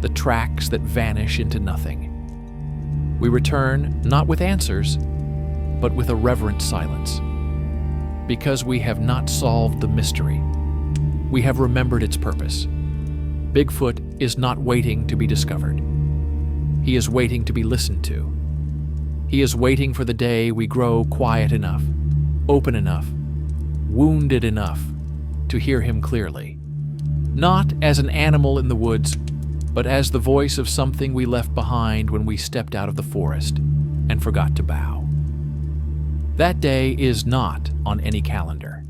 The tracks that vanish into nothing. We return not with answers, but with a reverent silence. Because we have not solved the mystery. We have remembered its purpose. Bigfoot is not waiting to be discovered. He is waiting to be listened to. He is waiting for the day we grow quiet enough, open enough, wounded enough to hear him clearly. Not as an animal in the woods, but as the voice of something we left behind when we stepped out of the forest and forgot to bow. That day is not on any calendar.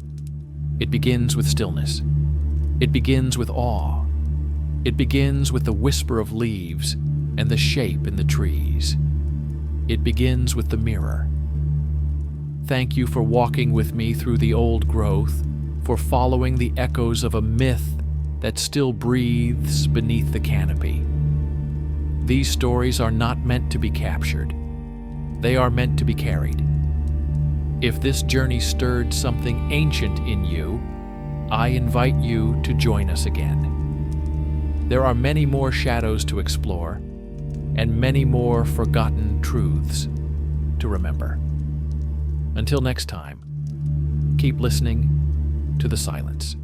It begins with stillness. It begins with awe. It begins with the whisper of leaves and the shape in the trees. It begins with the mirror. Thank you for walking with me through the old growth, for following the echoes of a myth that still breathes beneath the canopy. These stories are not meant to be captured. They are meant to be carried. If this journey stirred something ancient in you, I invite you to join us again. There are many more shadows to explore, and many more forgotten truths to remember. Until next time, keep listening to the silence.